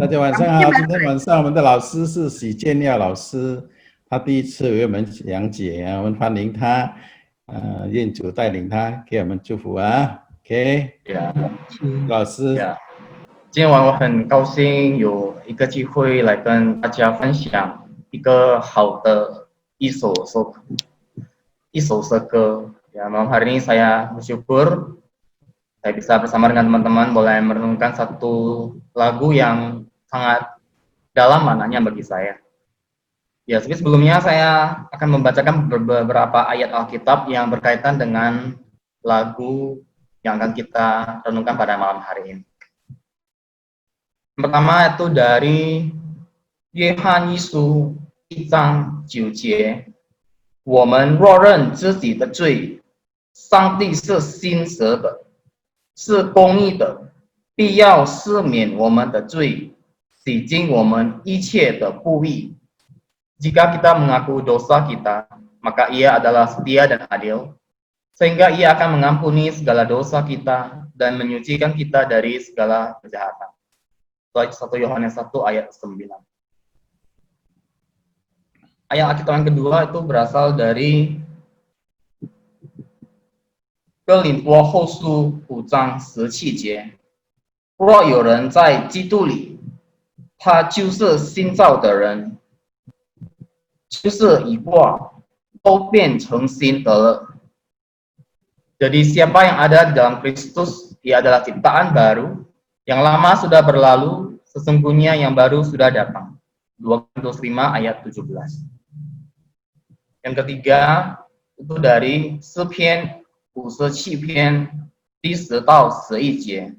大家晚上好，今天晚上我们的老师是许建耀老师，他第一次为我们讲解啊，我们欢迎他，愿主带领他，给我们祝福啊 ，OK， 老师。今天晚我很高兴有一个机会来跟大家分享一个好的一首诗歌。Ya, malam hari ini saya bersyukur saya bisa bersama dengan teman-teman boleh merenungkan satu lagu yang sangat dalam maknanya bagi saya. Ya, sebelumnya saya akan membacakan beberapa ayat Alkitab yang berkaitan dengan lagu yang akan kita renungkan pada malam hari ini. Yang pertama itu dari Yohanes 1章9节，我们若认自己的罪，上帝是信实的，是公义的，必要赦免我们的罪，洗净我们一切的不义。Jika kita mengaku dosa kita, maka Ia adalah setia dan adil, sehingga Ia akan mengampuni segala dosa kita dan menyucikan kita dari segala kejahatan. 1 Yohanes 1 ayat 9. Ayat Alkitab yang kedua itu berasal dari 哥林多后书5章17节，若有人在基督里，他就是新造的人，就是已过，都变成新的了。Jadi siapa yang ada di dalam Kristus, ia adalah ciptaan baru, yang lama sudah berlalu, sesungguhnya yang baru sudah datang. 2 Korintus 5 ayat 17. Yang ketiga itu dari 诗篇57篇第10到11节，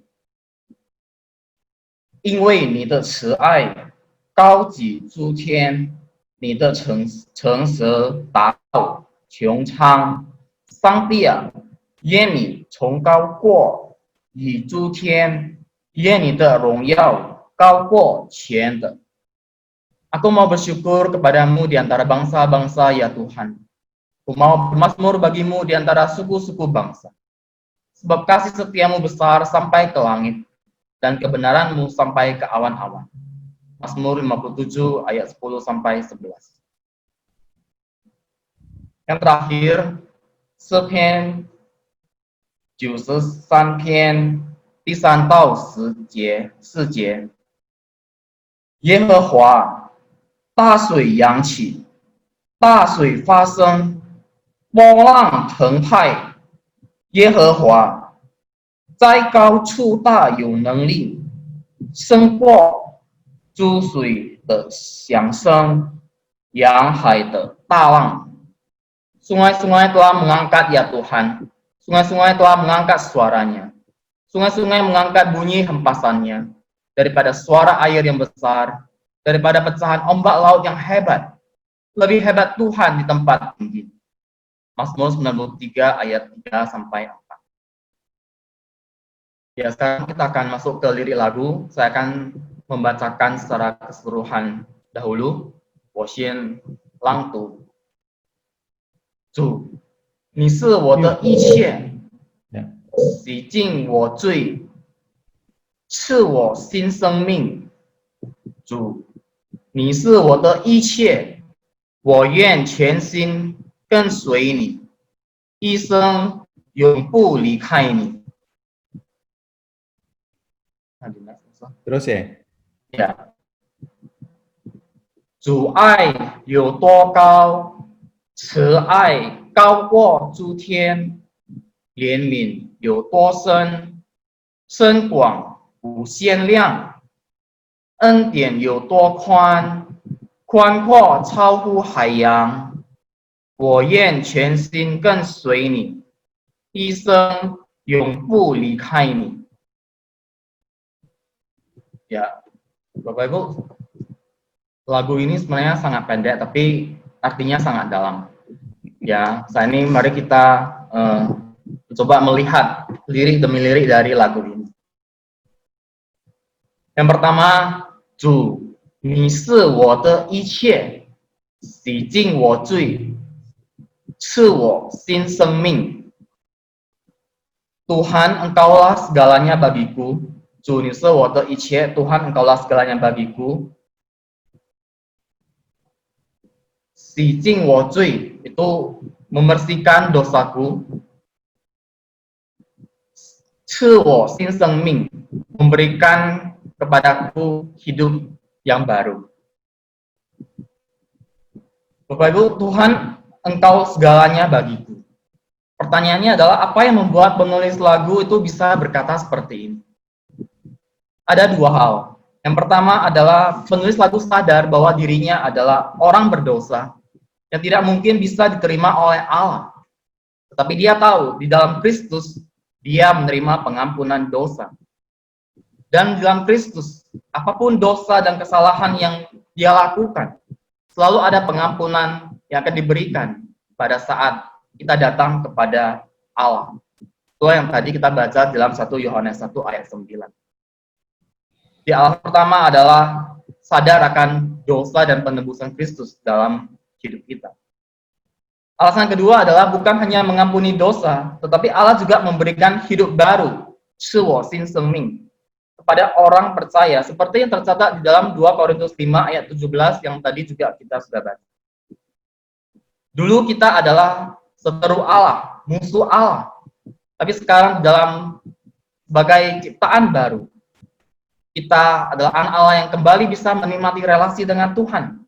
因为你的慈爱高举诸天，你的诚实达到穹苍。上帝啊，愿你崇高过于诸天，愿你的荣耀高过全的。Aku mau bersyukur kepadamu di antara bangsa-bangsa ya Tuhan. Aku mau bermazmur bagimu di antara suku-suku bangsa. Sebab kasih setiamu besar sampai ke langit, dan kebenaranmu sampai ke awan-awan. Mazmur 57 ayat 10 sampai 11. Yang terakhir, 诗篇93篇第3到4节，耶和华，大水扬起，大水发生，波浪澎湃。耶和华在高处大有能力，胜过诸水的响声，洋海的大浪。Sungai-sungai telah mengangkat ya Tuhan, sungai-sungai telah mengangkat suaranya, sungai-sungai mengangkat bunyi hempasannya, daripada suara air yang besar, daripada pecahan ombak laut yang hebat, lebih hebat Tuhan di tempat tinggi. Mazmur 93 ayat 3 sampai 4. Ya, sekarang kita akan masuk ke lirik lagu. Saya akan membacakan secara keseluruhan dahulu. 我先朗读。主，你是我的一切，洗净我罪，赐我新生命。主，你是我的一切，我愿全心跟随你，一生永不离开你。Terus ya。主爱有多高？慈爱高过诸天，怜悯有多深？深广无限量。恩典有多宽？宽阔超乎海洋。我愿全心跟随你，一生永不离开你。Ya, Bapak Ibu, lagu ini sebenarnya sangat pendek, tapi artinya sangat dalam. Ya, saat ini mari kita coba melihat lirik demi lirik dari lagu ini. Yang pertama, 主，你是我的一切，洗净我罪，赐我新生命。Tuhan, Engkaulah segalanya bagiku, 主，你是我的一切, Tuhan Engkaulah segalanya bagiku. 洗净我罪, itu membersihkan dosaku. 赐我新生命, memberikan kepadaku hidup yang baru. Bapak Ibu, Tuhan Engkau segalanya bagiku. Pertanyaannya adalah, apa yang membuat penulis lagu itu bisa berkata seperti ini? Ada dua hal. Yang pertama adalah penulis lagu sadar bahwa dirinya adalah orang berdosa yang tidak mungkin bisa diterima oleh Allah. Tetapi dia tahu di dalam Kristus dia menerima pengampunan dosa. Dan di dalam Kristus, apapun dosa dan kesalahan yang dia lakukan, selalu ada pengampunan yang akan diberikan pada saat kita datang kepada Allah. Itu yang tadi kita baca dalam 1 Yohanes 1 ayat 9. Di Allah pertama adalah sadar akan dosa dan penebusan Kristus dalam hidup kita. Alasan kedua adalah bukan hanya mengampuni dosa, tetapi Allah juga memberikan hidup baru, 赐我新生命, kepada orang percaya, seperti yang tercatat di dalam 2 Korintus 5 ayat 17 yang tadi juga kita sudah baca. Dulu kita adalah seteru Allah, musuh Allah, tapi sekarang dalam sebagai ciptaan baru, kita adalah anak Allah yang kembali bisa menikmati relasi dengan Tuhan.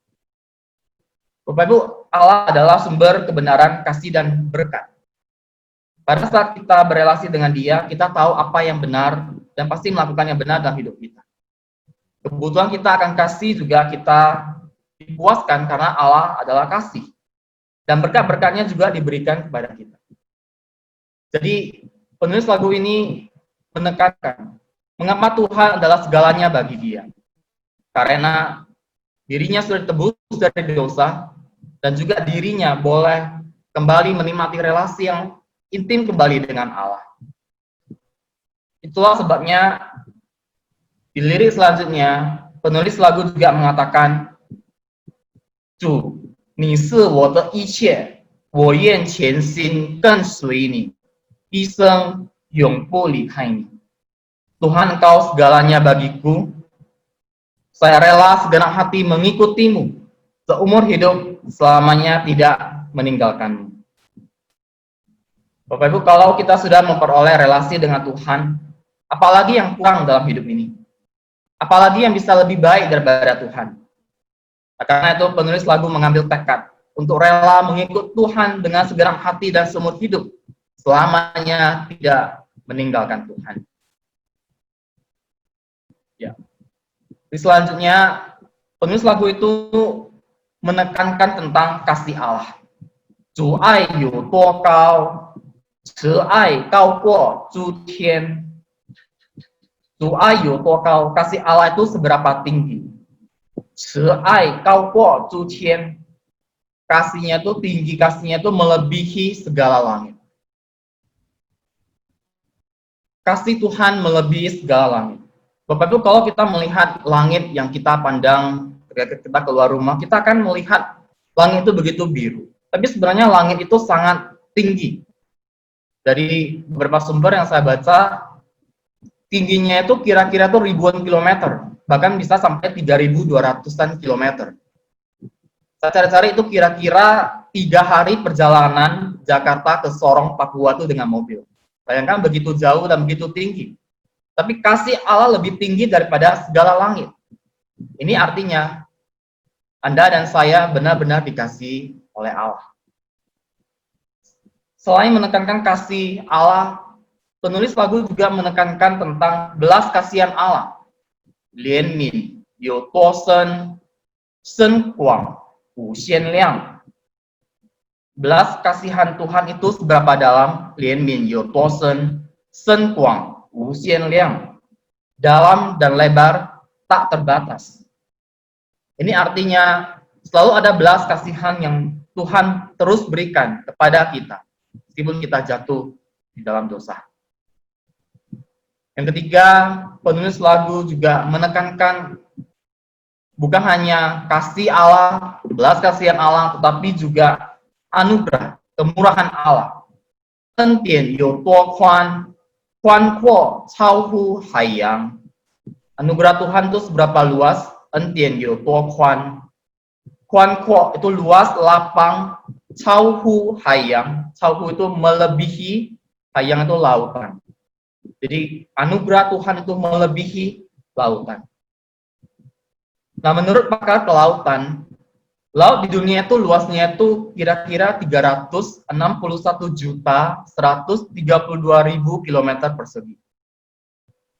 Bapak Ibu, Allah adalah sumber kebenaran, kasih, dan berkat. Pada saat kita berelasi dengan Dia, kita tahu apa yang benar dan pasti melakukan yang benar dalam hidup kita. Kebutuhan kita akan kasih juga kita dipuaskan karena Allah adalah kasih. Dan berkat-berkatnya juga diberikan kepada kita. Jadi, penulis lagu ini menekankan mengapa Tuhan adalah segalanya bagi dia. Karena dirinya sudah ditebus dari dosa, dan juga dirinya boleh kembali menikmati relasi yang intim kembali dengan Allah. Itulah sebabnya di lirik selanjutnya, penulis lagu juga mengatakan, 主，你是我的一切，我愿全心跟随你，一生永不离开你。 Tuhan Engkau segalanya bagiku, saya rela segenap hati mengikutimu, seumur hidup selamanya tidak meninggalkanmu. Bapak Ibu, kalau kita sudah memperoleh relasi dengan Tuhan, apalagi yang kurang dalam hidup ini? Apalagi yang bisa lebih baik daripada Tuhan? Karena itu penulis lagu mengambil tekad untuk rela mengikut Tuhan dengan segenap hati dan seumur hidup, selamanya tidak meninggalkan Tuhan. Ya. Di selanjutnya, penulis lagu itu menekankan tentang kasih Allah. 主爱有多高，慈爱高过诸天。主爱有多高， kasih Allah itu seberapa tinggi. 慈爱高过诸天, kasihnya itu tinggi, kasihnya itu melebihi segala langit. Kasih Tuhan melebihi segala langit. Bapak Ibu, kalau kita melihat langit yang kita pandang ketika kita keluar rumah, kita akan melihat langit itu begitu biru. Tapi sebenarnya langit itu sangat tinggi. Dari beberapa sumber yang saya baca, tingginya itu kira-kira tuh ribuan kilometer, bahkan bisa sampai 3.200-an kilometer. Saya cari-cari itu kira-kira 3 hari perjalanan Jakarta ke Sorong, Papua itu dengan mobil. Bayangkan begitu jauh dan begitu tinggi. Tapi kasih Allah lebih tinggi daripada segala langit. Ini artinya Anda dan saya benar-benar dikasihi oleh Allah. Selain menekankan kasih Allah, penulis lagu juga menekankan tentang belas kasihan Allah. 怜悯有多深，深广无限量。Belas kasihan Tuhan itu seberapa dalam? 怜悯有多深，深广无限量. Dalam dan lebar tak terbatas. Ini artinya selalu ada belas kasihan yang Tuhan terus berikan kepada kita, meskipun kita jatuh di dalam dosa. Yang ketiga, penulis lagu juga menekankan bukan hanya kasih Allah, belas kasihan Allah, tetapi juga anugerah, kemurahan Allah. 恩典有多宽，宽阔超乎海洋。Anugerah Tuhan itu seberapa luas? Entian yo tuo kuan. Kuan kuo itu luas, lapang, cauhu hayang. Cauhu itu melebihi, hayang itu lautan. Jadi anugerah Tuhan itu melebihi lautan. Nah, menurut pakar kelautan, laut di dunia itu luasnya itu kira-kira 361.132.000 km persegi.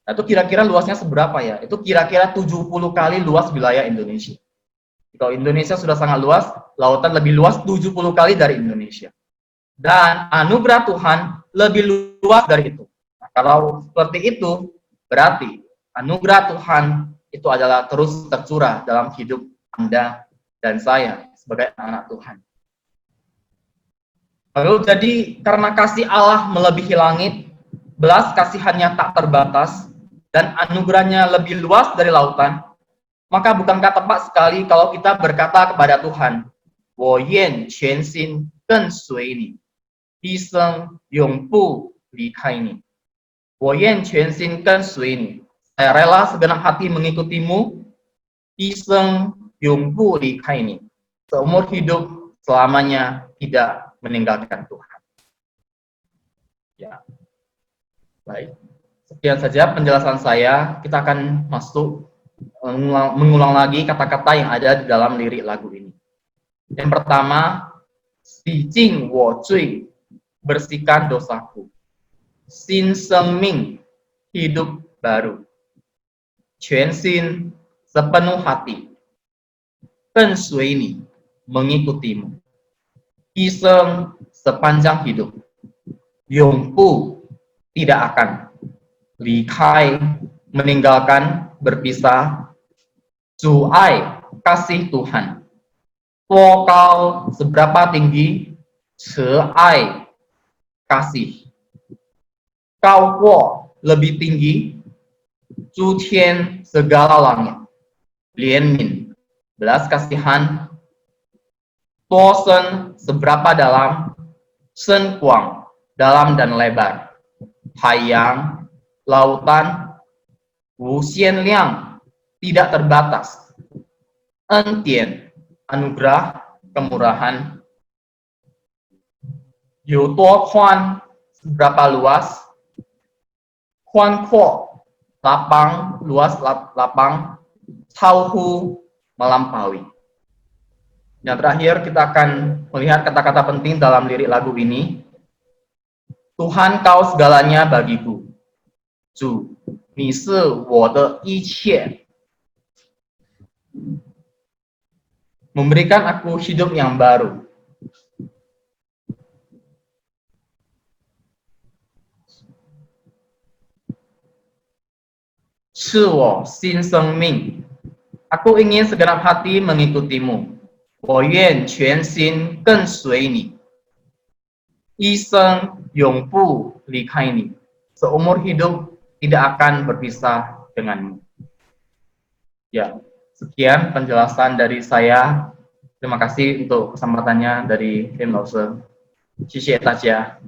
Nah, itu kira-kira luasnya seberapa ya? Itu kira-kira 70 kali luas wilayah Indonesia. Kalau Indonesia sudah sangat luas, lautan lebih luas 70 kali dari Indonesia. Dan anugerah Tuhan lebih luas dari itu. Nah, kalau seperti itu, berarti anugerah Tuhan itu adalah terus tercurah dalam hidup Anda dan saya sebagai anak Tuhan. Lalu jadi karena kasih Allah melebihi langit, belas kasihannya tak terbatas, dan anugerahnya lebih luas dari lautan, maka bukankah tepat sekali kalau kita berkata kepada Tuhan, 我愿全心跟随你，一生永不离开你。我愿全心跟随你。Saya rela segenap hati mengikutimu, 一生永不离开你。Seumur hidup selamanya tidak meninggalkan Tuhan. Ya, baik. Sekian saja penjelasan saya. Kita akan masuk mengulang lagi kata-kata yang ada di dalam lirik lagu ini. Yang pertama, 洗净我罪, bersihkan dosaku. 新生命, hidup baru. 全心, sepenuh hati. 跟随你, mengikutimu. 一生, sepanjang hidup. 永不, tidak akan. 离开, meninggalkan, berpisah. 阻碍, kasih Tuhan. 多高, seberapa tinggi. 慈爱, kasih. 高过, lebih tinggi. 诸天, segala langit. 怜悯, belas kasihan. 多深, seberapa dalam. 深广, dalam dan lebar. 海洋, lautan. 无限量, tidak terbatas. 恩典, anugerah, kemurahan. 有多宽, seberapa luas. 宽阔, lapang, luas, lapang. 超乎, melampaui. Yang terakhir kita akan melihat kata-kata penting dalam lirik lagu ini. Tuhan kau segalanya bagiku. 主, 你是我的一切. Memberikan aku hidup yang baru. Aku ingin segenap hati mengikutimu. 我愿全心跟随你。一生永不离开你. Seumur hidup tidak akan berpisah denganmu. Ya, sekian penjelasan dari saya. Terima kasih untuk kesempatannya dari Tim Lawson. 谢谢大家。